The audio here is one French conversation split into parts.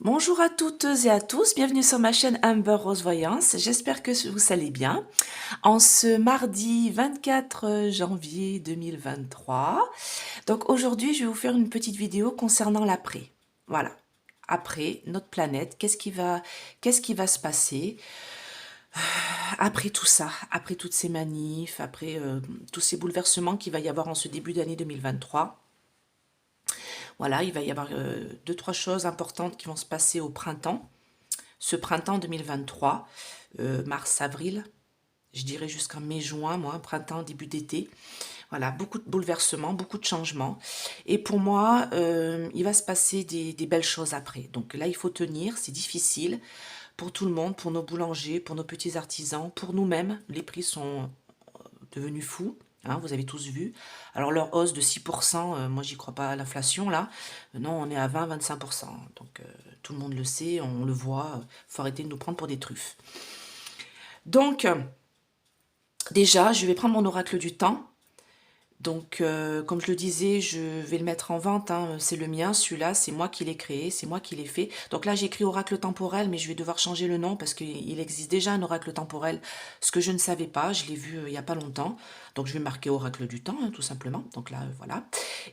Bonjour à toutes et à tous, bienvenue sur ma chaîne Amber Rose Voyance, j'espère que vous allez bien. En ce mardi 24 janvier 2023, donc aujourd'hui je vais vous faire une petite vidéo concernant l'après. Voilà, après notre planète, qu'est-ce qui va se passer après tout ça, après toutes ces manifs, après tous ces bouleversements qu'il va y avoir en ce début d'année 2023. Voilà, il va y avoir deux, trois choses importantes qui vont se passer au printemps. Ce printemps 2023, mars-avril, je dirais jusqu'en mai-juin, moi, printemps, début d'été. Voilà, beaucoup de bouleversements, beaucoup de changements. Et pour moi, il va se passer des belles choses après. Donc là, il faut tenir, c'est difficile pour tout le monde, pour nos boulangers, pour nos petits artisans, pour nous-mêmes. Les prix sont devenus fous. Hein, vous avez tous vu. Alors leur hausse de 6%, moi j'y crois pas à l'inflation là. Non, on est à 20-25%. Donc tout le monde le sait, on le voit. Faut arrêter de nous prendre pour des truffes. Donc déjà, je vais prendre mon oracle du temps. Donc, comme je le disais, je vais le mettre en vente, hein. C'est le mien, celui-là, c'est moi qui l'ai créé, c'est moi qui l'ai fait. Donc là, j'ai écrit oracle temporel, mais je vais devoir changer le nom parce qu'il existe déjà un oracle temporel, ce que je ne savais pas, je l'ai vu il n'y a pas longtemps. Donc je vais marquer oracle du temps, hein, tout simplement. Donc là, voilà.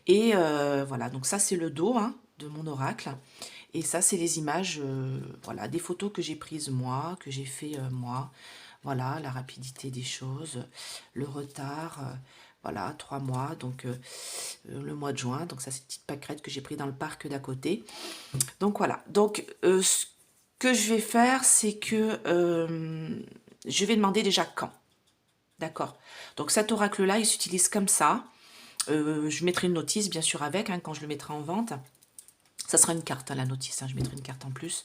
Et voilà, donc ça c'est le dos hein, de mon oracle. Et ça, c'est les images, voilà, des photos que j'ai prises moi, que j'ai fait moi. Voilà, la rapidité des choses, le retard, voilà, 3 mois, donc le mois de juin. Donc ça, c'est une petite pâquerette que j'ai pris dans le parc d'à côté. Donc voilà, donc ce que je vais faire, c'est que je vais demander déjà quand. D'accord. Donc cet oracle-là, il s'utilise comme ça. Je mettrai une notice, bien sûr, avec, hein, quand je le mettrai en vente. Ça sera une carte, hein, la notice, hein, je mettrai une carte en plus.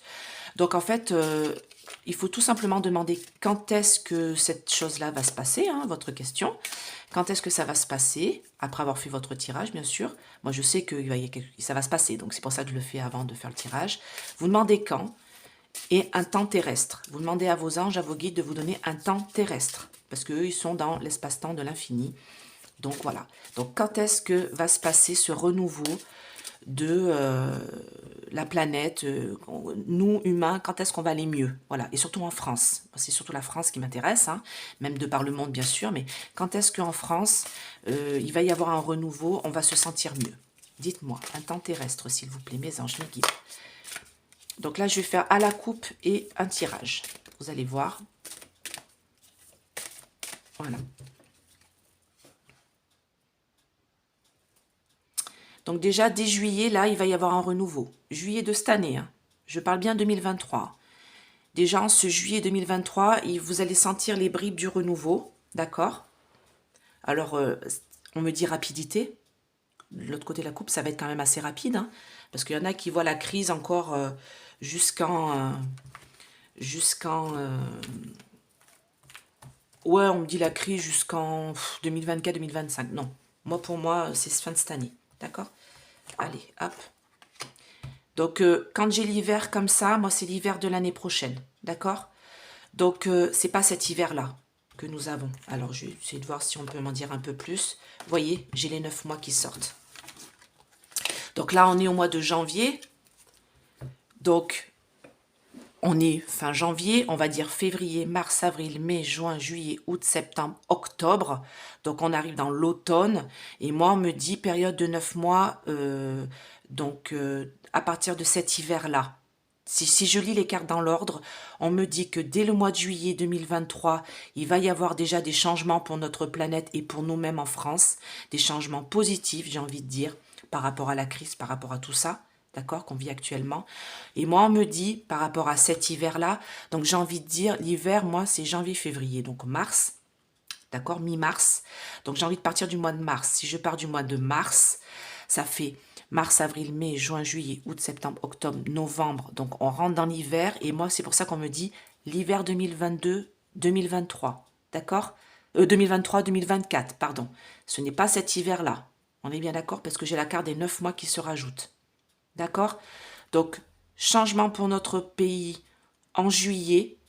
Donc en fait, il faut tout simplement demander quand est-ce que cette chose-là va se passer, hein, votre question. Quand est-ce que ça va se passer, après avoir fait votre tirage, bien sûr. Moi, je sais que ça va se passer, donc c'est pour ça que je le fais avant de faire le tirage. Vous demandez quand et un temps terrestre. Vous demandez à vos anges, à vos guides de vous donner un temps terrestre, parce qu'eux, ils sont dans l'espace-temps de l'infini. Donc voilà. Donc quand est-ce que va se passer ce renouveau de la planète, nous humains, quand est-ce qu'on va aller mieux, voilà, et surtout en France, c'est surtout la France qui m'intéresse, hein, même de par le monde bien sûr, mais quand est-ce qu'en France, il va y avoir un renouveau, on va se sentir mieux, dites-moi, un temps terrestre s'il vous plaît, mes anges, mes guides. Donc là je vais faire à la coupe et un tirage, vous allez voir, voilà. Donc déjà, dès juillet, là, il va y avoir un renouveau. Juillet de cette année, hein. Je parle bien 2023. Déjà, en ce juillet 2023, vous allez sentir les bribes du renouveau, d'accord? Alors, on me dit rapidité. De l'autre côté de la coupe, ça va être quand même assez rapide, hein, parce qu'il y en a qui voient la crise encore jusqu'en... ouais, on me dit la crise jusqu'en 2024-2025. Non, moi, pour moi, c'est fin de cette année, d'accord? Allez, hop. Donc, quand j'ai l'hiver comme ça, moi, c'est l'hiver de l'année prochaine, d'accord? Donc, c'est pas cet hiver-là que nous avons. Alors, je vais essayer de voir si on peut m'en dire un peu plus. Vous voyez, j'ai les 9 mois qui sortent. Donc là, on est au mois de janvier. Donc, on est fin janvier, on va dire février, mars, avril, mai, juin, juillet, août, septembre, octobre. Donc, on arrive dans l'automne. Et moi, on me dit période de 9 mois, donc à partir de cet hiver-là. Si je lis les cartes dans l'ordre, on me dit que dès le mois de juillet 2023, il va y avoir déjà des changements pour notre planète et pour nous-mêmes en France, des changements positifs, j'ai envie de dire, par rapport à la crise, par rapport à tout ça, d'accord, qu'on vit actuellement. Et moi, on me dit, par rapport à cet hiver-là, donc j'ai envie de dire, l'hiver, moi, c'est janvier-février, donc mars, d'accord, mi-mars. Donc j'ai envie de partir du mois de mars. Si je pars du mois de mars, ça fait mars, avril, mai, juin, juillet, août, septembre, octobre, novembre. Donc on rentre dans l'hiver. Et moi, c'est pour ça qu'on me dit l'hiver 2022-2023. D'accord, 2023-2024, pardon. Ce n'est pas cet hiver-là. On est bien d'accord parce que j'ai la carte des 9 mois qui se rajoutent. D'accord? Donc, changement pour notre pays en juillet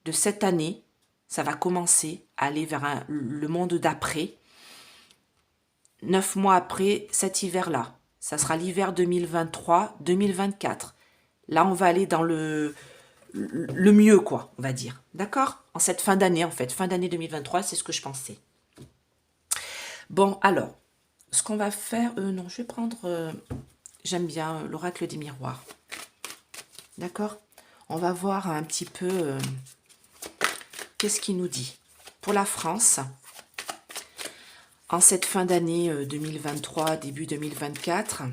de cette année. Ça va commencer à aller vers le monde d'après. 9 mois après cet hiver-là. Ça sera l'hiver 2023-2024. Là, on va aller dans le mieux, quoi, on va dire. D'accord? En cette fin d'année, en fait. Fin d'année 2023, c'est ce que je pensais. Bon, alors, ce qu'on va faire... non, je vais prendre... j'aime bien l'oracle des miroirs. D'accord? On va voir un petit peu... qu'est-ce qu'il nous dit? Pour la France, en cette fin d'année 2023, début 2024...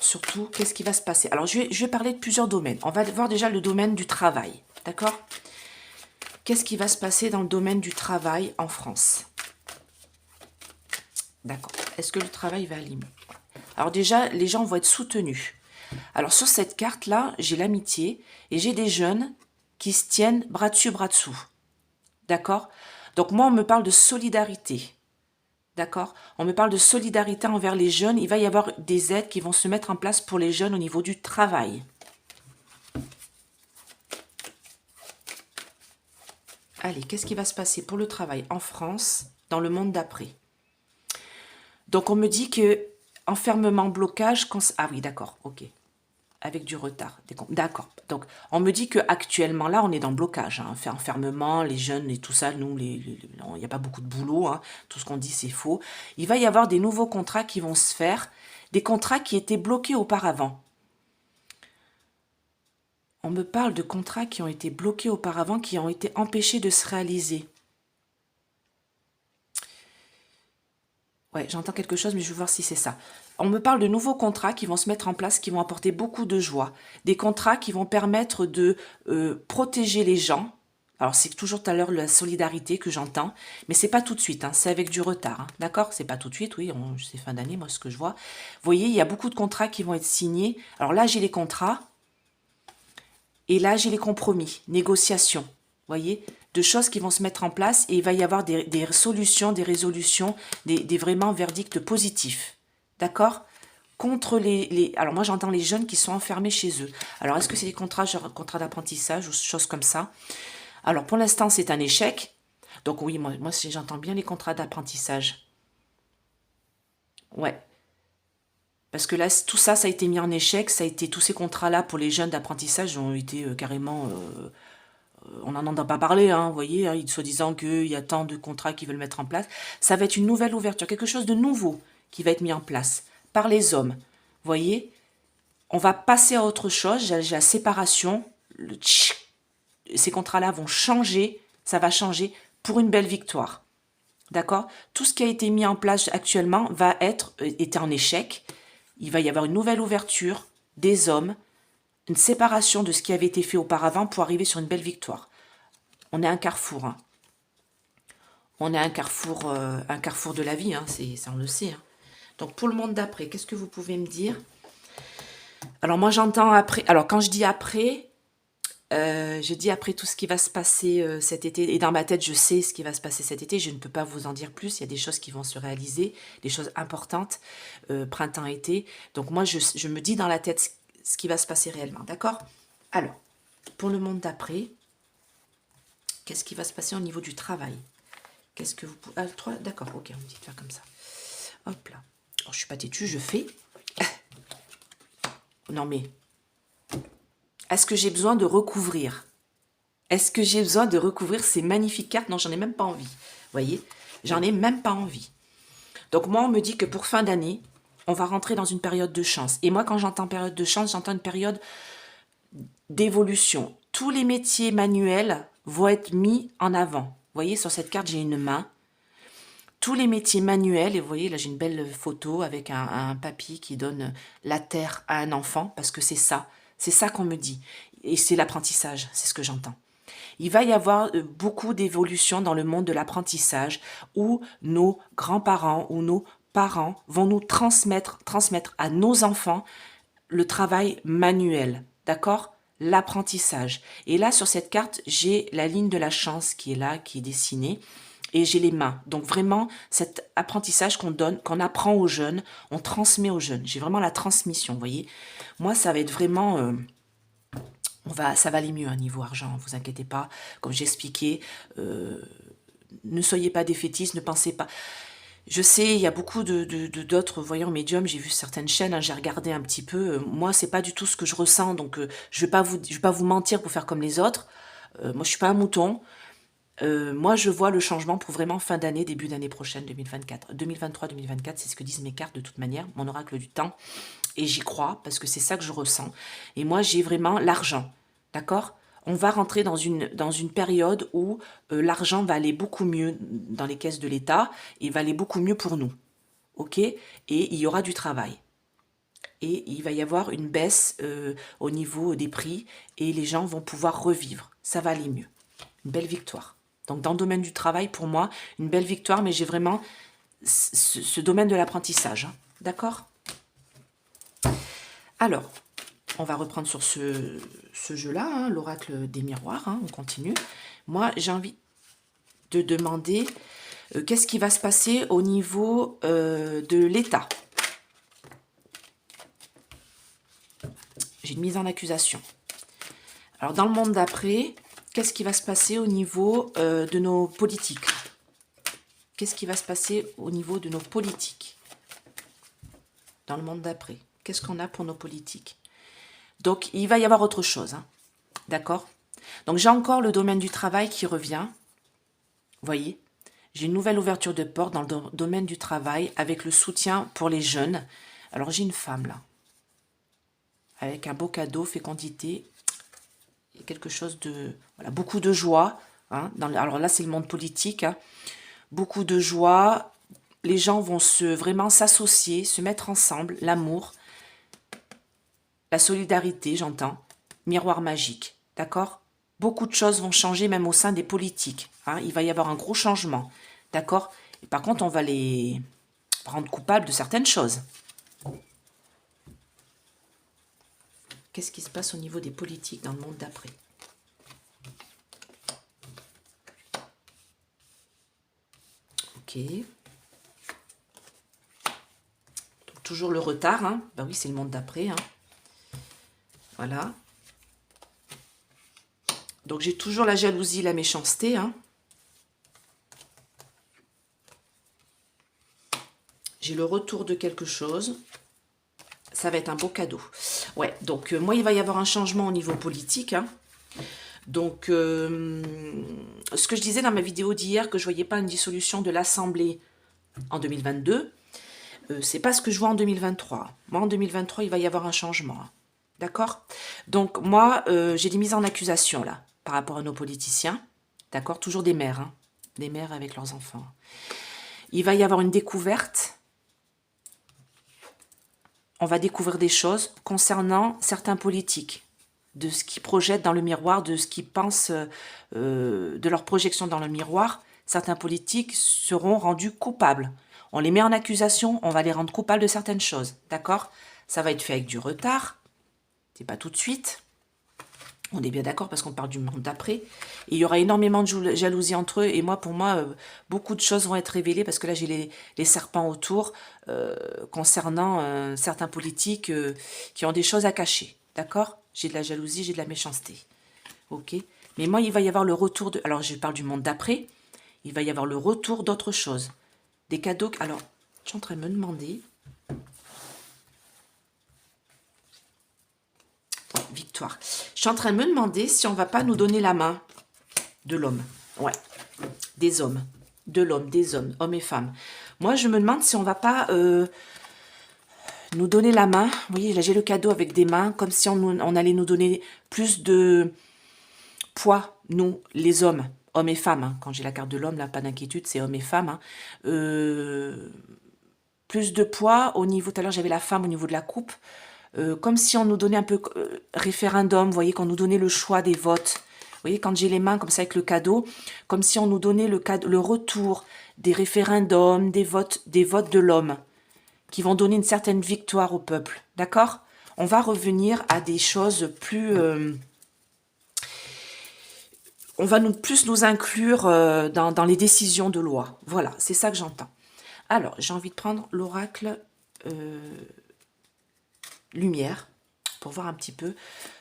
Surtout, qu'est-ce qui va se passer? Alors, je vais parler de plusieurs domaines. On va voir déjà le domaine du travail. D'accord? Qu'est-ce qui va se passer dans le domaine du travail en France? D'accord. Est-ce que le travail va aller mieux? Alors déjà, les gens vont être soutenus. Alors, sur cette carte-là, j'ai l'amitié et j'ai des jeunes qui se tiennent bras dessus, bras dessous. D'accord? Donc, moi, on me parle de solidarité. D'accord? On me parle de solidarité envers les jeunes. Il va y avoir des aides qui vont se mettre en place pour les jeunes au niveau du travail. Allez, qu'est-ce qui va se passer pour le travail en France, dans le monde d'après? Donc, on me dit que enfermement, blocage... Ah oui, d'accord, ok. Avec du retard. D'accord. Donc, on me dit qu'actuellement, là, on est dans le blocage. Hein. Enfermement, les jeunes et tout ça, nous, il n'y a pas beaucoup de boulot. Hein. Tout ce qu'on dit, c'est faux. Il va y avoir des nouveaux contrats qui vont se faire, des contrats qui étaient bloqués auparavant. On me parle de contrats qui ont été bloqués auparavant, qui ont été empêchés de se réaliser. Ouais, j'entends quelque chose, mais je vais voir si c'est ça. On me parle de nouveaux contrats qui vont se mettre en place, qui vont apporter beaucoup de joie. Des contrats qui vont permettre de protéger les gens. Alors, c'est toujours tout à l'heure la solidarité que j'entends, mais c'est pas tout de suite, hein, c'est avec du retard. Hein, d'accord? C'est pas tout de suite, oui, c'est fin d'année, moi, ce que je vois. Vous voyez, il y a beaucoup de contrats qui vont être signés. Alors là, j'ai les contrats, et là, j'ai les compromis, négociations. Voyez, de choses qui vont se mettre en place et il va y avoir des solutions, des résolutions, des vraiment verdicts positifs. D'accord? Contre alors moi j'entends les jeunes qui sont enfermés chez eux. Alors est-ce que c'est des contrats, genre contrats d'apprentissage ou choses comme ça? Alors pour l'instant c'est un échec. Donc oui, moi j'entends bien les contrats d'apprentissage. Ouais. Parce que là, tout ça, ça a été mis en échec. Ça a été, tous ces contrats-là pour les jeunes d'apprentissage ont été carrément... on n'en entend pas parler, hein, vous voyez, hein, soi-disant qu'il y a tant de contrats qui veulent mettre en place. Ça va être une nouvelle ouverture, quelque chose de nouveau qui va être mis en place par les hommes. Vous voyez, on va passer à autre chose, j'ai la séparation, ces contrats-là vont changer, ça va changer pour une belle victoire. D'accord? Tout ce qui a été mis en place actuellement va était en échec. Il va y avoir une nouvelle ouverture des hommes, une séparation de ce qui avait été fait auparavant pour arriver sur une belle victoire. On est un carrefour. Hein. On est un carrefour de la vie, hein, ça on le sait. Hein. Donc pour le monde d'après, qu'est-ce que vous pouvez me dire? Alors moi j'entends après, alors quand je dis après, je dis après tout ce qui va se passer cet été, et dans ma tête je sais ce qui va se passer cet été, je ne peux pas vous en dire plus, il y a des choses qui vont se réaliser, des choses importantes, printemps-été, donc moi je me dis dans la tête ce qui va se passer réellement, d'accord? Alors, pour le monde d'après, qu'est-ce qui va se passer au niveau du travail? Qu'est-ce que vous pouvez... Ah, 3, d'accord, ok, on me dit de faire comme ça. Hop là. Alors, je suis pas têtue, je fais... Non mais... Est-ce que j'ai besoin de recouvrir? Est-ce que j'ai besoin de recouvrir ces magnifiques cartes? Non, j'en ai même pas envie. Vous voyez? J'en ai même pas envie. Donc moi, on me dit que pour fin d'année, on va rentrer dans une période de chance. Et moi, quand j'entends période de chance, j'entends une période d'évolution. Tous les métiers manuels vont être mis en avant. Vous voyez, sur cette carte, j'ai une main. Tous les métiers manuels, et vous voyez, là j'ai une belle photo avec un papy qui donne la terre à un enfant, parce que c'est ça qu'on me dit. Et c'est l'apprentissage, c'est ce que j'entends. Il va y avoir beaucoup d'évolutions dans le monde de l'apprentissage, où nos grands-parents ou nos parents vont nous transmettre à nos enfants le travail manuel, d'accord? L'apprentissage. Et là, sur cette carte, j'ai la ligne de la chance qui est là, qui est dessinée. Et j'ai les mains. Donc vraiment, cet apprentissage qu'on donne, qu'on apprend aux jeunes, on transmet aux jeunes. J'ai vraiment la transmission, vous voyez. Moi, ça va être vraiment... ça va aller mieux à niveau argent, ne vous inquiétez pas. Comme j'ai expliqué, ne soyez pas défaitistes, ne pensez pas... Je sais, il y a beaucoup d'autres voyants médiums. J'ai vu certaines chaînes, hein, j'ai regardé un petit peu. Moi, c'est pas du tout ce que je ressens, donc je vais pas vous mentir pour faire comme les autres. Moi, je suis pas un mouton. Moi, je vois le changement pour vraiment fin d'année, début d'année prochaine, 2024. 2023-2024, c'est ce que disent mes cartes de toute manière, mon oracle du temps. Et j'y crois, parce que c'est ça que je ressens. Et moi, j'ai vraiment l'argent, d'accord? On va rentrer dans une période où l'argent va aller beaucoup mieux dans les caisses de l'État et va aller beaucoup mieux pour nous, ok? Et il y aura du travail. Et il va y avoir une baisse au niveau des prix et les gens vont pouvoir revivre. Ça va aller mieux. Une belle victoire. Donc dans le domaine du travail, pour moi, une belle victoire, mais j'ai vraiment ce domaine de l'apprentissage. Hein. D'accord? Alors, on va reprendre sur ce jeu-là, hein, l'oracle des miroirs, hein, on continue. Moi, j'ai envie de demander qu'est-ce qui va se passer au niveau de l'État. J'ai une mise en accusation. Alors, dans le monde d'après, qu'est-ce qui va se passer au niveau de nos politiques? Qu'est-ce qui va se passer au niveau de nos politiques dans le monde d'après? Qu'est-ce qu'on a pour nos politiques? Donc, il va y avoir autre chose, hein, d'accord? Donc, j'ai encore le domaine du travail qui revient. Vous voyez, j'ai une nouvelle ouverture de porte dans le domaine du travail avec le soutien pour les jeunes. Alors, j'ai une femme là, avec un beau cadeau, fécondité, il y a quelque chose de... Voilà, beaucoup de joie. Hein, alors là, c'est le monde politique. Hein, beaucoup de joie. Les gens vont vraiment s'associer, se mettre ensemble. L'amour, la solidarité, j'entends. Miroir magique, d'accord? Beaucoup de choses vont changer même au sein des politiques. Hein, il va y avoir un gros changement, d'accord? Et par contre, on va les rendre coupables de certaines choses. Qu'est-ce qui se passe au niveau des politiques dans le monde d'après? Ok. Donc, toujours le retard. Hein. Ben oui, c'est le monde d'après. Hein. Voilà. Donc, j'ai toujours la jalousie, la méchanceté. Hein. J'ai le retour de quelque chose. Ça va être un beau cadeau. Ouais, donc moi, il va y avoir un changement au niveau politique. Hein. Donc, ce que je disais dans ma vidéo d'hier, que je ne voyais pas une dissolution de l'Assemblée en 2022, c'est pas ce que je vois en 2023. Moi, en 2023, il va y avoir un changement. Hein. D'accord? Donc, moi, j'ai des mises en accusation, là, par rapport à nos politiciens. D'accord? Toujours des mères, hein. Des mères avec leurs enfants. Il va y avoir une découverte. On va découvrir des choses concernant certains politiques, de ce qu'ils projettent dans le miroir, de ce qu'ils pensent, de leur projection dans le miroir. Certains politiques seront rendus coupables. On les met en accusation, on va les rendre coupables de certaines choses, d'accord? Ça va être fait avec du retard, c'est pas tout de suite. On est bien d'accord parce qu'on parle du monde d'après. Et il y aura énormément de jalousie entre eux. Et moi, pour moi, beaucoup de choses vont être révélées parce que là, j'ai les serpents autour concernant certains politiques qui ont des choses à cacher. D'accord? J'ai de la jalousie, j'ai de la méchanceté. Ok? Mais moi, il va y avoir le retour de... Alors, je parle du monde d'après. Il va y avoir le retour d'autres choses. Des cadeaux... Alors, je suis en train de me demander... Victoire. Je suis en train de me demander si on va pas nous donner la main de l'homme. Ouais, des hommes. De l'homme, des hommes, hommes et femmes. Moi, je me demande si on va pas nous donner la main. Vous voyez, là, j'ai le cadeau avec des mains, comme si on allait nous donner plus de poids, nous, les hommes et femmes. Hein. Quand j'ai la carte de l'homme, là, pas d'inquiétude, c'est hommes et femmes. Hein. Plus de poids au niveau... Tout à l'heure, j'avais la femme au niveau de la coupe. Comme si on nous donnait un peu référendum, vous voyez, qu'on nous donnait le choix des votes. Vous voyez, quand j'ai les mains comme ça avec le cadeau, comme si on nous donnait le retour des référendums, des votes de l'homme, qui vont donner une certaine victoire au peuple. D'accord? On va revenir à des choses plus... on va plus nous inclure dans les décisions de loi. Voilà, c'est ça que j'entends. Alors, j'ai envie de prendre l'oracle... lumière, pour voir un petit peu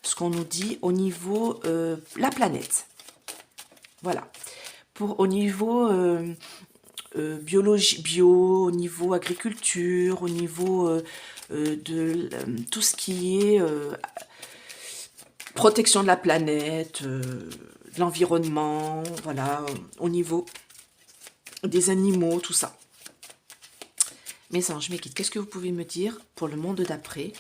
ce qu'on nous dit au niveau la planète. Voilà. Au niveau biologie, bio, au niveau agriculture, au niveau tout ce qui est protection de la planète, de l'environnement, voilà, au niveau des animaux, tout ça. Mes anges, mes guides, qu'est-ce que vous pouvez me dire pour le monde d'après,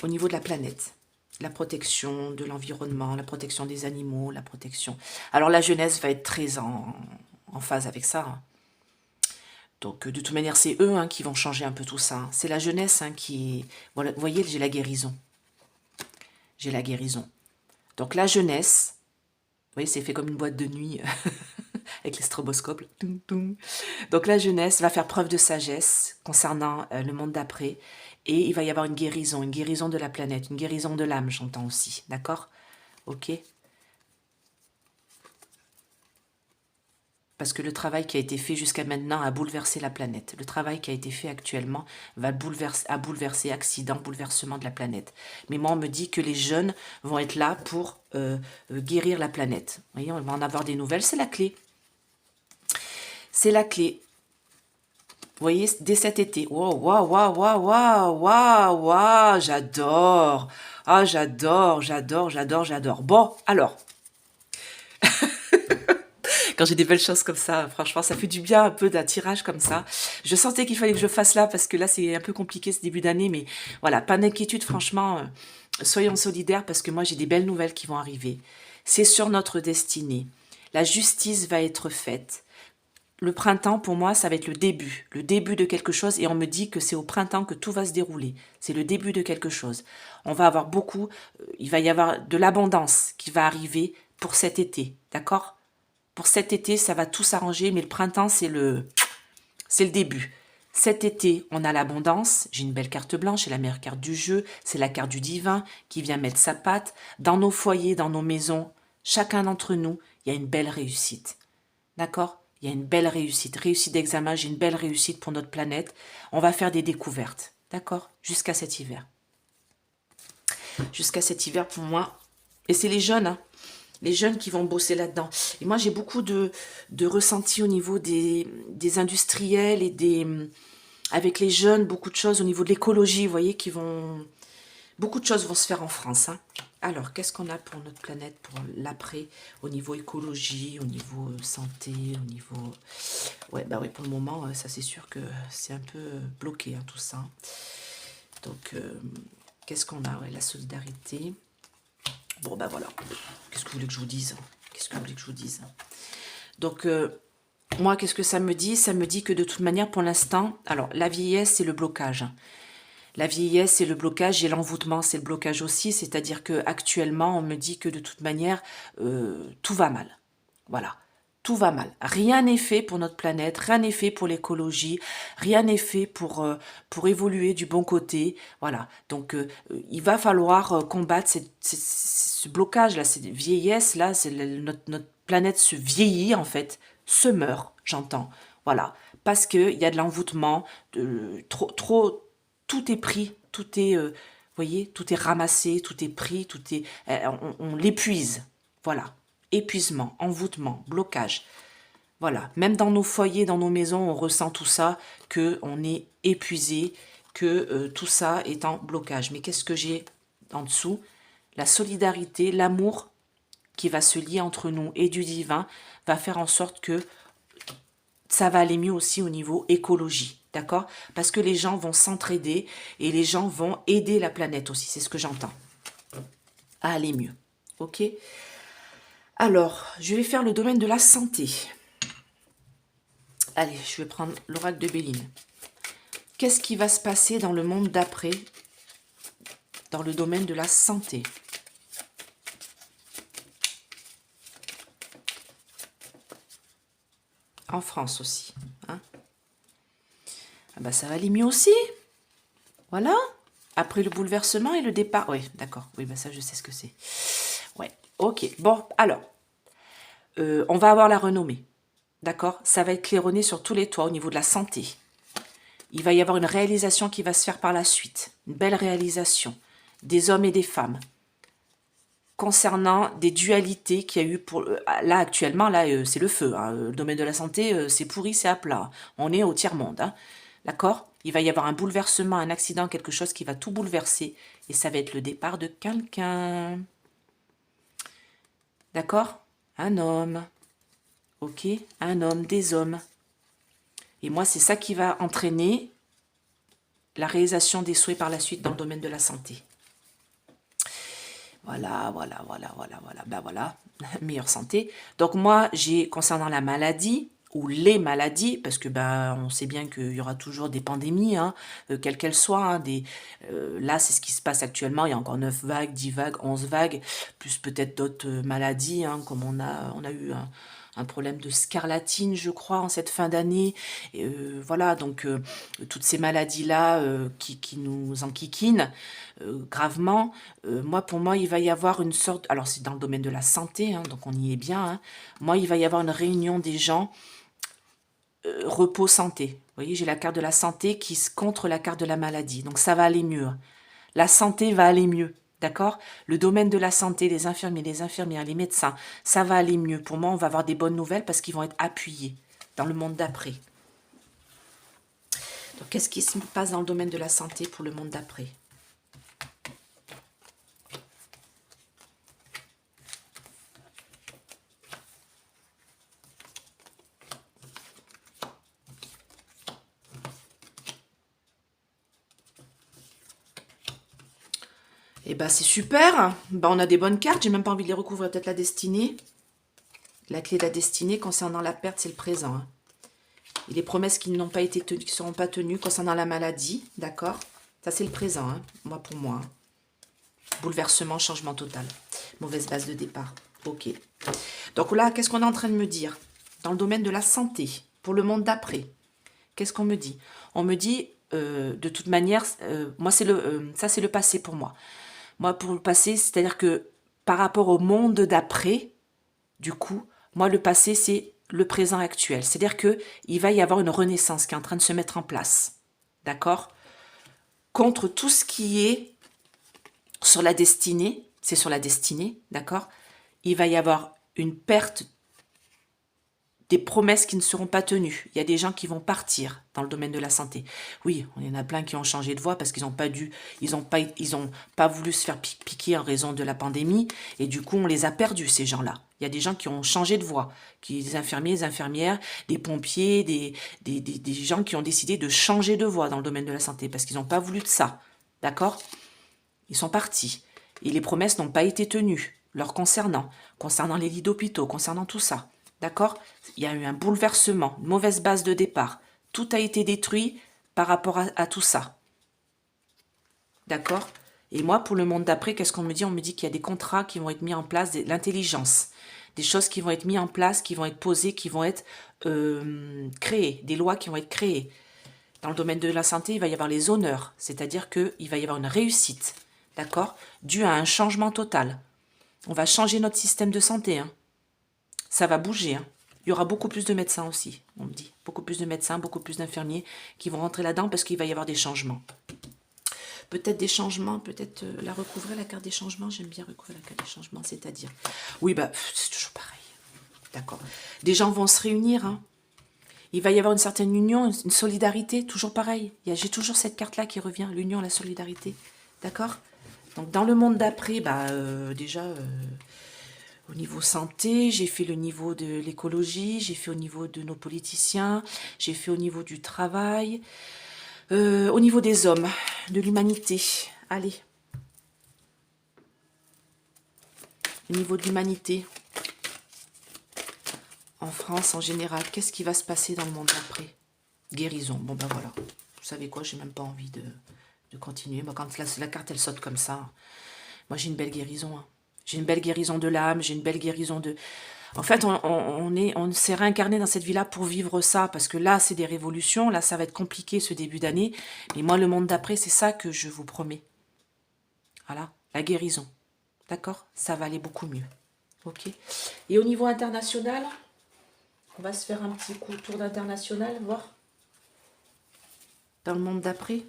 au niveau de la planète, la protection de l'environnement, la protection des animaux, la protection... Alors la jeunesse va être très en phase avec ça, hein. Donc de toute manière, c'est eux qui vont changer un peu tout ça, hein. C'est la jeunesse qui... Voilà, vous voyez, j'ai la guérison. J'ai la guérison. Donc la jeunesse, vous voyez, c'est fait comme une boîte de nuit avec les stroboscopes. Donc la jeunesse va faire preuve de sagesse concernant le monde d'après, et il va y avoir une guérison de la planète, une guérison de l'âme, j'entends aussi, d'accord? Ok? Parce que le travail qui a été fait jusqu'à maintenant a bouleversé la planète. Le travail qui a été fait actuellement a bouleversé, accident, bouleversement de la planète. Mais moi, on me dit que les jeunes vont être là pour guérir la planète. Vous voyez, on va en avoir des nouvelles, c'est la clé. C'est la clé. Vous voyez, dès cet été. Wow, waouh, waouh, waouh, waouh, waouh, waouh, j'adore. Ah, j'adore, j'adore, j'adore, j'adore. Bon, alors, quand j'ai des belles choses comme ça, franchement, ça fait du bien un peu d'un tirage comme ça. Je sentais qu'il fallait que je fasse là, parce que là, c'est un peu compliqué ce début d'année, mais voilà, pas d'inquiétude, franchement, soyons solidaires, parce que moi, j'ai des belles nouvelles qui vont arriver. C'est sur notre destinée. La justice va être faite. Le printemps, pour moi, ça va être le début de quelque chose, et on me dit que c'est au printemps que tout va se dérouler. C'est le début de quelque chose. On va avoir beaucoup, il va y avoir de l'abondance qui va arriver pour cet été, d'accord? Pour cet été, ça va tout s'arranger, mais le printemps, c'est le début. Cet été, on a l'abondance. J'ai une belle carte blanche, c'est la meilleure carte du jeu. C'est la carte du divin qui vient mettre sa patte. Dans nos foyers, dans nos maisons, chacun d'entre nous, il y a une belle réussite. D'accord? Il y a une belle réussite. Réussite d'examen, j'ai une belle réussite pour notre planète. On va faire des découvertes. D'accord? Jusqu'à cet hiver. Jusqu'à cet hiver, pour moi. Et c'est les jeunes, hein. Les jeunes qui vont bosser là-dedans. Et moi, j'ai beaucoup de ressentis au niveau des industriels et avec les jeunes, beaucoup de choses au niveau de l'écologie, vous voyez, beaucoup de choses vont se faire en France, hein. Alors, qu'est-ce qu'on a pour notre planète, pour l'après, au niveau écologie, au niveau santé, au niveau... Ouais, bah oui, pour le moment, ça c'est sûr que c'est un peu bloqué, hein, tout ça. Donc, qu'est-ce qu'on a? Ouais, la solidarité... Bon, ben voilà. Qu'est-ce que vous voulez que je vous dise? Qu'est-ce que vous voulez que je vous dise? Donc, moi, qu'est-ce que ça me dit? Ça me dit que de toute manière, pour l'instant... Alors, la vieillesse, c'est le blocage. La vieillesse, c'est le blocage, et l'envoûtement, c'est le blocage aussi. C'est-à-dire qu'actuellement, on me dit que de toute manière, tout va mal. Voilà. Tout va mal. Rien n'est fait pour notre planète, rien n'est fait pour l'écologie, rien n'est fait pour évoluer du bon côté. Voilà. Donc, il va falloir combattre ce blocage-là, cette vieillesse-là. Notre planète se vieillit, en fait, se meurt, j'entends. Voilà. Parce qu'il y a de l'envoûtement, tout est pris, tout est, voyez, tout est ramassé, tout est pris, on l'épuise. Voilà. Épuisement, envoûtement, blocage. Voilà, même dans nos foyers, dans nos maisons, on ressent tout ça, qu'on est épuisé, que tout ça est en blocage. Mais qu'est-ce que j'ai en dessous? La solidarité, l'amour qui va se lier entre nous et du divin va faire en sorte que ça va aller mieux aussi au niveau écologie, d'accord? Parce que les gens vont s'entraider et les gens vont aider la planète aussi, c'est ce que j'entends, à aller mieux, ok? Alors, je vais faire le domaine de la santé. Allez, je vais prendre l'oracle de Béline. Qu'est-ce qui va se passer dans le monde d'après, dans le domaine de la santé? En France aussi, hein? Ah bah ça va aller mieux aussi. Voilà. Après le bouleversement et le départ. Oui, d'accord. Oui, bah ça, je sais ce que c'est. Ouais, ok. Bon, alors, on va avoir la renommée. D'accord? Ça va être claironné sur tous les toits au niveau de la santé. Il va y avoir une réalisation qui va se faire par la suite. Une belle réalisation. Des hommes et des femmes. concernant des dualités qu'il y a eu pour... là, actuellement, là, c'est le feu. Hein. Le domaine de la santé, c'est pourri, c'est à plat. On est au tiers-monde. Hein. D'accord? Il va y avoir un bouleversement, un accident, quelque chose qui va tout bouleverser. Et ça va être le départ de quelqu'un. D'accord? Un homme. Ok? Un homme, des hommes. Et moi, c'est ça qui va entraîner la réalisation des souhaits par la suite dans le domaine de la santé. Voilà, ben voilà, meilleure santé. Donc moi, j'ai, concernant la maladie, ou les maladies, parce que ben on sait bien qu'il y aura toujours des pandémies, hein, quelles qu'elles soient, hein, là c'est ce qui se passe actuellement, il y a encore 9 vagues, 10 vagues, 11 vagues, plus peut-être d'autres maladies, hein, comme on a eu un problème de scarlatine, je crois, en cette fin d'année. Voilà, donc toutes ces maladies-là qui nous enquiquinent gravement, pour moi, il va y avoir une sorte... Alors, c'est dans le domaine de la santé, hein, donc on y est bien. Hein. Moi, il va y avoir une réunion des gens repos santé. Vous voyez, j'ai la carte de la santé qui se contre la carte de la maladie. Donc, ça va aller mieux. La santé va aller mieux. D'accord? Le domaine de la santé, les infirmiers, les infirmières, les médecins, ça va aller mieux. Pour moi, on va avoir des bonnes nouvelles parce qu'ils vont être appuyés dans le monde d'après. Donc, qu'est-ce qui se passe dans le domaine de la santé pour le monde d'après? Eh ben, c'est super. Ben, on a des bonnes cartes. J'ai même pas envie de les recouvrir. Peut-être la destinée. La clé de la destinée concernant la perte, c'est le présent. Hein. Et les promesses qui n'ont pas été tenues, qui ne seront pas tenues concernant la maladie. D'accord? Ça, c'est le présent. Hein. Moi, pour moi. Hein. Bouleversement, changement total. Mauvaise base de départ. Ok. Donc là, qu'est-ce qu'on est en train de me dire? Dans le domaine de la santé, pour le monde d'après, qu'est-ce qu'on me dit? On me dit, de toute manière, moi, ça, c'est le passé pour moi. Moi, pour le passé, c'est-à-dire que par rapport au monde d'après, du coup, moi, le passé, c'est le présent actuel. C'est-à-dire qu'il va y avoir une renaissance qui est en train de se mettre en place. D'accord? Contre tout ce qui est sur la destinée, c'est sur la destinée, d'accord? Il va y avoir une perte des promesses qui ne seront pas tenues. Il y a des gens qui vont partir dans le domaine de la santé. Oui, il y en a plein qui ont changé de voie parce qu'ils n'ont pas pas voulu se faire piquer en raison de la pandémie et du coup on les a perdus ces gens-là. Il y a des gens qui ont changé de voie, des infirmiers, des infirmières, des pompiers, des gens qui ont décidé de changer de voie dans le domaine de la santé parce qu'ils n'ont pas voulu de ça. D'accord? Ils sont partis et les promesses n'ont pas été tenues leur concernant les lits d'hôpitaux, concernant tout ça. D'accord? Il y a eu un bouleversement, une mauvaise base de départ. Tout a été détruit par rapport à tout ça. D'accord? Et moi, pour le monde d'après, qu'est-ce qu'on me dit? On me dit qu'il y a des contrats qui vont être mis en place, de l'intelligence, des choses qui vont être mises en place, qui vont être posées, qui vont être créées, des lois qui vont être créées. Dans le domaine de la santé, il va y avoir les honneurs, c'est-à-dire qu'il va y avoir une réussite, d'accord? Due à un changement total. On va changer notre système de santé, hein. Ça va bouger. Hein. Il y aura beaucoup plus de médecins aussi, on me dit. Beaucoup plus de médecins, beaucoup plus d'infirmiers qui vont rentrer là-dedans parce qu'il va y avoir des changements. Peut-être des changements, peut-être la recouvrir, la carte des changements. J'aime bien recouvrir la carte des changements, c'est-à-dire... Oui, bah, c'est toujours pareil. D'accord. Des gens vont se réunir. Hein. Il va y avoir une certaine union, une solidarité, toujours pareil. J'ai toujours cette carte-là qui revient, l'union, la solidarité. D'accord? Donc, dans le monde d'après, bah, déjà... Au niveau santé, j'ai fait le niveau de l'écologie, j'ai fait au niveau de nos politiciens, j'ai fait au niveau du travail, au niveau des hommes, de l'humanité. Allez. Au niveau de l'humanité. En France, en général, qu'est-ce qui va se passer dans le monde après? Guérison. Bon, ben voilà. Vous savez quoi, j'ai même pas envie de continuer. Moi, quand la carte, elle saute comme ça, moi, j'ai une belle guérison, hein. J'ai une belle guérison de l'âme, j'ai une belle guérison de... En fait, on s'est réincarné dans cette vie-là pour vivre ça, parce que là, c'est des révolutions, là, ça va être compliqué ce début d'année, mais moi, le monde d'après, c'est ça que je vous promets. Voilà, la guérison, d'accord? Ça va aller beaucoup mieux, ok? Et au niveau international, on va se faire un petit tour d'international, voir, dans le monde d'après.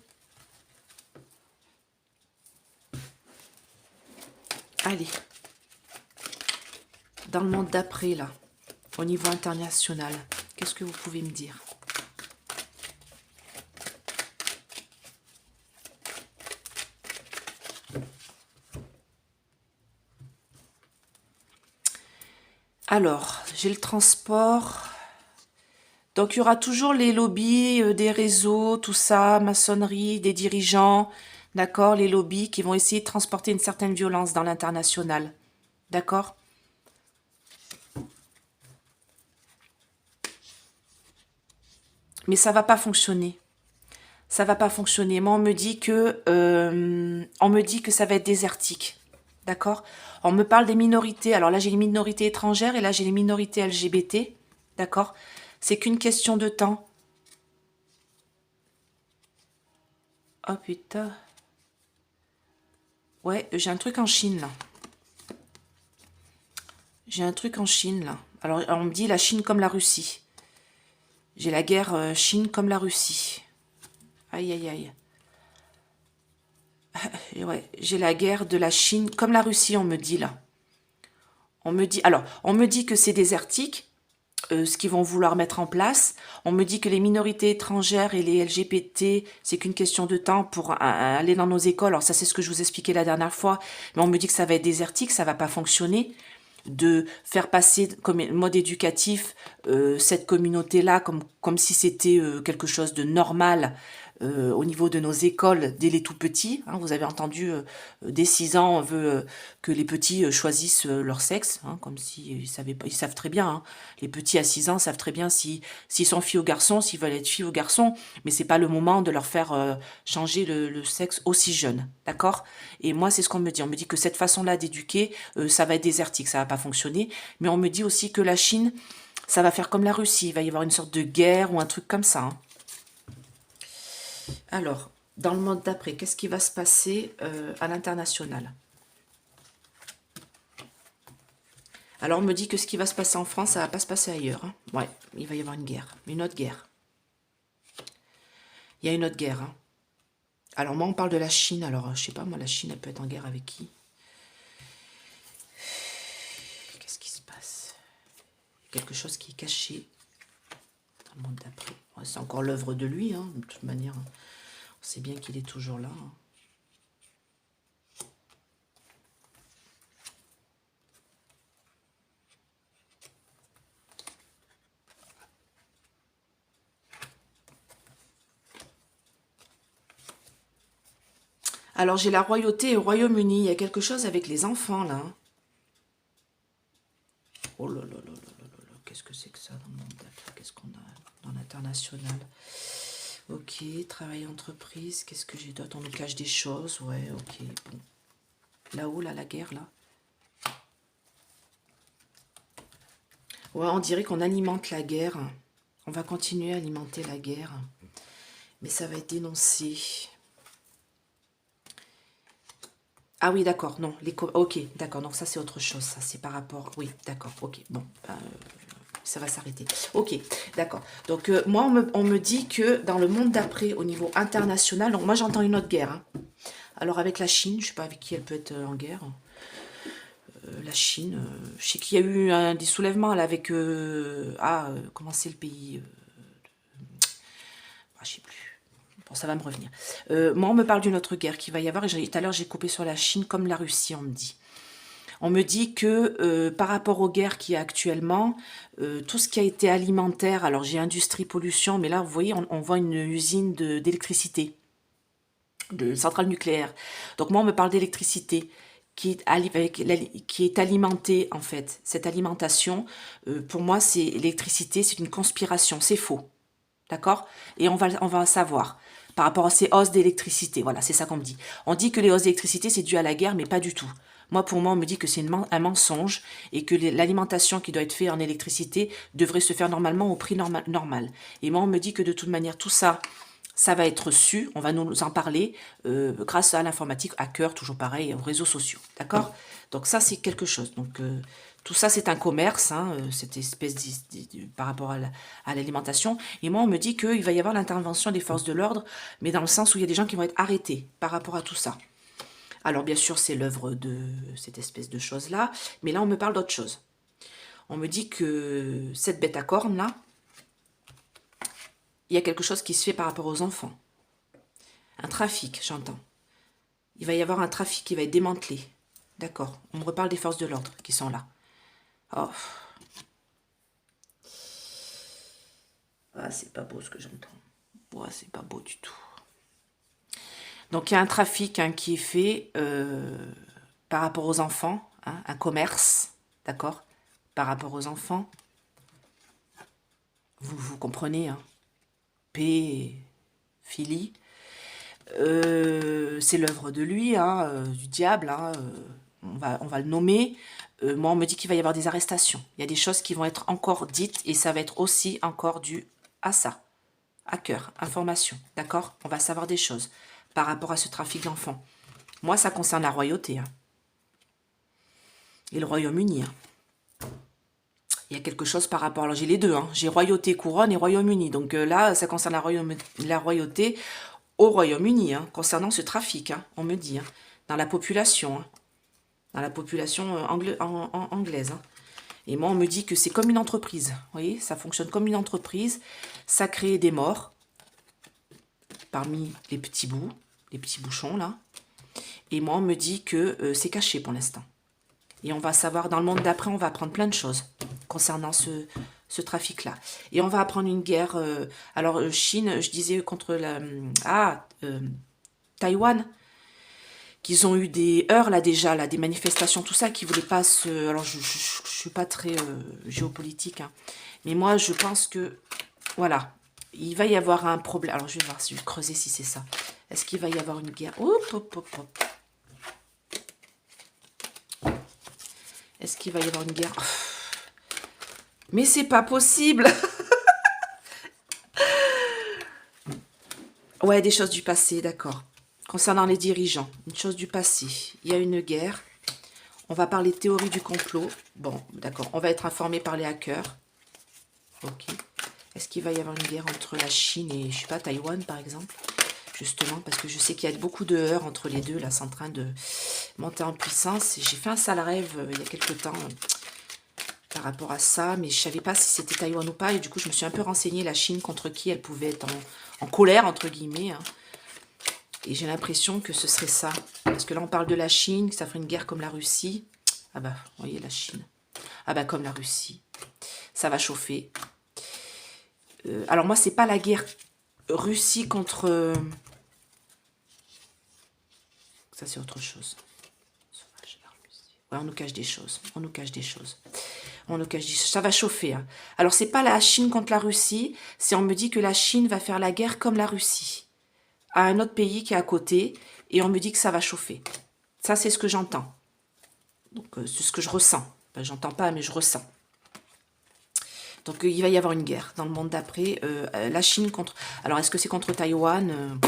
Allez. dans le monde d'après, là, au niveau international, qu'est-ce que vous pouvez me dire? Alors, j'ai le transport. Donc, il y aura toujours les lobbies, des réseaux, tout ça, maçonnerie, des dirigeants, d'accord, les lobbies qui vont essayer de transporter une certaine violence dans l'international, d'accord? Mais ça va pas fonctionner. Ça va pas fonctionner. Moi, on me dit que ça va être désertique, d'accord? On me parle des minorités. Alors là, j'ai les minorités étrangères et là, j'ai les minorités LGBT, d'accord? C'est qu'une question de temps. Oh putain. Ouais, j'ai un truc en Chine, là. J'ai un truc en Chine, là. Alors, on me dit la Chine comme la Russie. J'ai la guerre Chine comme la Russie. Aïe, aïe, aïe. Et ouais, j'ai la guerre de la Chine comme la Russie, on me dit, là. On me dit, alors, on me dit que c'est désertique, ce qu'ils vont vouloir mettre en place. On me dit que les minorités étrangères et les LGBT, c'est qu'une question de temps pour aller dans nos écoles. Alors ça, c'est ce que je vous expliquais la dernière fois. Mais on me dit que ça va être désertique, ça va pas fonctionner. De faire passer comme mode éducatif cette communauté-là comme si c'était quelque chose de normal au niveau de nos écoles dès les tout petits. Hein. Vous avez entendu, dès 6 ans, on veut que les petits choisissent leur sexe, hein, comme si ils savaient pas, ils savent très bien. Hein. Les petits à 6 ans savent très bien s'ils sont filles ou garçons, s'ils veulent être filles ou garçons, mais c'est pas le moment de leur faire changer le sexe aussi jeune, d'accord? Et moi, c'est ce qu'on me dit. On me dit que cette façon-là d'éduquer, ça va être désertique, ça va pas fonctionner. Mais on me dit aussi que la Chine, ça va faire comme la Russie. Il va y avoir une sorte de guerre ou un truc comme ça. Hein. Alors, dans le monde d'après, qu'est-ce qui va se passer à l'international? Alors, on me dit que ce qui va se passer en France, ça va pas se passer ailleurs. Hein. Ouais, il va y avoir une guerre, une autre guerre. Il y a une autre guerre. Hein. Alors, moi, on parle de la Chine. Alors, je sais pas, moi, la Chine, elle peut être en guerre avec qui? Qu'est-ce qui se passe? Quelque chose qui est caché dans le monde d'après. Ouais, c'est encore l'œuvre de lui, hein, de toute manière. On sait bien qu'il est toujours là. Hein. Alors, j'ai la royauté au Royaume-Uni. Il y a quelque chose avec les enfants, là. Hein. Oh là là là là là là là. Qu'est-ce que c'est que ça dans le monde d'après? Qu'est-ce qu'on a dans l'international? Ok, travail entreprise. Qu'est-ce que j'ai d'autre? On nous cache des choses. Ouais, ok. Bon. Là-haut, là, la guerre, là. Ouais, on dirait qu'on alimente la guerre. On va continuer à alimenter la guerre. Mais ça va être dénoncé. Ah oui, d'accord, non. Ok, d'accord, donc ça c'est autre chose. Ça c'est par rapport... Oui, d'accord, ok. Bon, ça va s'arrêter. Ok, d'accord. Donc moi, on me dit que dans le monde d'après, au niveau international... Donc moi j'entends une autre guerre. Hein. Alors avec la Chine, je ne sais pas avec qui elle peut être en guerre. La Chine, je sais qu'il y a eu des soulèvements là, avec... comment c'est le pays je sais plus. Bon, ça va me revenir. Moi, on me parle d'une autre guerre qui va y avoir. Et tout à l'heure, j'ai coupé sur la Chine comme la Russie, on me dit. On me dit que par rapport aux guerres qu'il y a actuellement, tout ce qui a été alimentaire, alors j'ai industrie, pollution, mais là, vous voyez, on voit une usine d'électricité, de centrale nucléaire. Donc moi, on me parle d'électricité qui est alimentée, en fait. Cette alimentation, pour moi, c'est l'électricité, c'est une conspiration, c'est faux. D'accord? Et on va savoir par rapport à ces hausses d'électricité. Voilà, c'est ça qu'on me dit. On dit que les hausses d'électricité, c'est dû à la guerre, mais pas du tout. Pour moi, on me dit que c'est un mensonge et que l'alimentation qui doit être faite en électricité devrait se faire normalement au prix normal. Et moi, on me dit que de toute manière, tout ça, ça va être su, on va nous en parler grâce à l'informatique, hacker, toujours pareil, aux réseaux sociaux. D'accord? Donc ça, c'est quelque chose. Donc tout ça, c'est un commerce, hein, cette espèce par rapport à l'alimentation. Et moi, on me dit qu'il va y avoir l'intervention des forces de l'ordre, mais dans le sens où il y a des gens qui vont être arrêtés par rapport à tout ça. Alors bien sûr, c'est l'œuvre de cette espèce de choses-là, mais là, on me parle d'autre chose. On me dit que cette bête à cornes, là, il y a quelque chose qui se fait par rapport aux enfants. Un trafic, j'entends. Il va y avoir un trafic qui va être démantelé. D'accord. On me reparle des forces de l'ordre qui sont là. Oh. Ah, c'est pas beau ce que j'entends. Ouais, c'est pas beau du tout. Donc, il y a un trafic hein, qui est fait par rapport aux enfants. Hein, un commerce, d'accord, par rapport aux enfants. Vous comprenez, hein. Pédophilie. C'est l'œuvre de lui, hein, du diable, hein, on va le nommer. Moi, on me dit qu'il va y avoir des arrestations. Il y a des choses qui vont être encore dites et ça va être aussi encore dû à ça. Hacker, information, d'accord? On va savoir des choses par rapport à ce trafic d'enfants. Moi, ça concerne la royauté. Hein. Et le Royaume-Uni. Hein. Il y a quelque chose par rapport... Alors, j'ai les deux. Hein. J'ai royauté, couronne et Royaume-Uni. Donc là, ça concerne la royauté au Royaume-Uni, hein, concernant ce trafic, hein, on me dit, hein, dans la population, hein, dans la population anglaise. Hein. Et moi, on me dit que c'est comme une entreprise, vous voyez, ça fonctionne comme une entreprise, ça crée des morts parmi les petits bouts, les petits bouchons, là. Et moi, on me dit que c'est caché pour l'instant. Et on va savoir, dans le monde d'après, on va apprendre plein de choses concernant ce trafic-là. Et on va apprendre une guerre. Alors, Chine, je disais contre la... Taïwan, qu'ils ont eu des heurts, là, déjà, là, des manifestations, tout ça, qui ne voulaient pas se... Alors, je ne suis pas très géopolitique, hein, mais moi, je pense que... Voilà, il va y avoir un problème. Alors, je vais voir, je vais creuser si c'est ça. Est-ce qu'il va y avoir une guerre? Hop, hop, hop, hop. Est-ce qu'il va y avoir une guerre? Mais c'est pas possible. Ouais, des choses du passé, d'accord. Concernant les dirigeants, une chose du passé. Il y a une guerre. On va parler de théorie du complot. Bon, d'accord. On va être informé par les hackers. Ok. Est-ce qu'il va y avoir une guerre entre la Chine et, je sais pas, Taïwan, par exemple? Justement, parce que je sais qu'il y a beaucoup de heurts entre les deux. Là, c'est en train de monter en puissance. J'ai fait un sale rêve il y a quelques temps par rapport à ça, mais je savais pas si c'était Taïwan ou pas, et du coup je me suis un peu renseignée, la Chine contre qui elle pouvait être en colère, entre guillemets, hein. Et j'ai l'impression que ce serait ça, parce que là on parle de la Chine, que ça ferait une guerre comme la Russie. Ah bah, vous voyez la Chine, ah bah comme la Russie, ça va chauffer. Alors moi c'est pas la guerre Russie contre... Ça c'est autre chose. Ouais, on nous cache des choses, on nous cache des choses. On nous cache des choses. Ça va chauffer. Hein. Alors, c'est pas la Chine contre la Russie, c'est on me dit que la Chine va faire la guerre comme la Russie, à un autre pays qui est à côté, et on me dit que ça va chauffer. Ça, c'est ce que j'entends. Donc, c'est ce que je ressens. Enfin, j'entends pas, mais je ressens. Donc, il va y avoir une guerre dans le monde d'après. La Chine contre... Alors, est-ce que c'est contre Taïwan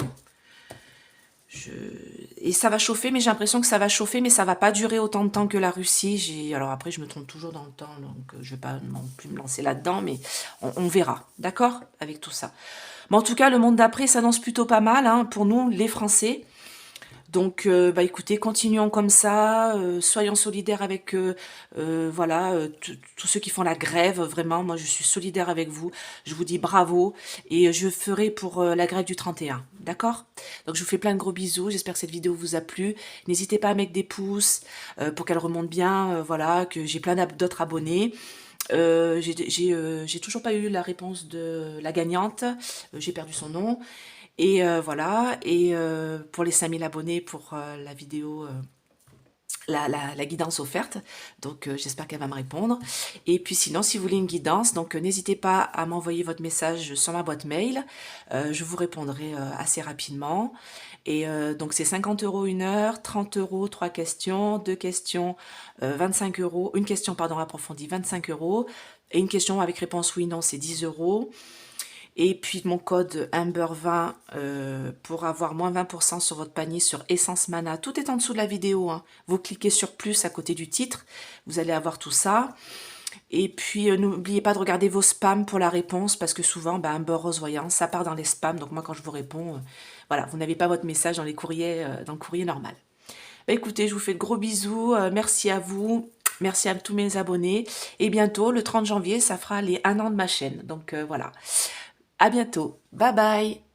Et ça va chauffer, mais j'ai l'impression que ça va chauffer, mais ça va pas durer autant de temps que la Russie. Alors après, je me trompe toujours dans le temps, donc je vais pas non plus me lancer là-dedans, mais on verra, d'accord, avec tout ça. Mais en tout cas, le monde d'après s'annonce plutôt pas mal, hein, pour nous, les Français. Donc, bah écoutez, continuons comme ça, soyons solidaires avec voilà, tous ceux qui font la grève, vraiment, moi je suis solidaire avec vous, je vous dis bravo, et je ferai pour la grève du 31, d'accord? Donc je vous fais plein de gros bisous, j'espère que cette vidéo vous a plu, n'hésitez pas à mettre des pouces pour qu'elle remonte bien, voilà, que j'ai plein d'autres abonnés. J'ai toujours pas eu la réponse de la gagnante, j'ai perdu son nom. Et voilà, et pour les 5000 abonnés pour la vidéo, la guidance offerte, donc j'espère qu'elle va me répondre. Et puis sinon, si vous voulez une guidance, donc n'hésitez pas à m'envoyer votre message sur ma boîte mail, je vous répondrai assez rapidement. Et donc c'est 50 € une heure, 30 €, 3 questions, 2 questions, 25 €, une question pardon approfondie, 25 €, et une question avec réponse oui, non, c'est 10 €. Et puis mon code Amber20 pour avoir moins 20% sur votre panier sur Essence Mana. Tout est en dessous de la vidéo. Hein. Vous cliquez sur plus à côté du titre. Vous allez avoir tout ça. Et puis n'oubliez pas de regarder vos spams pour la réponse. Parce que souvent, Amber Rose Voyance, ça part dans les spams. Donc moi quand je vous réponds, voilà, vous n'avez pas votre message dans les courriers, dans le courrier normal. Écoutez, je vous fais de gros bisous. Merci à vous. Merci à tous mes abonnés. Et bientôt, le 30 janvier, ça fera les 1 an de ma chaîne. Donc voilà. À bientôt. Bye bye.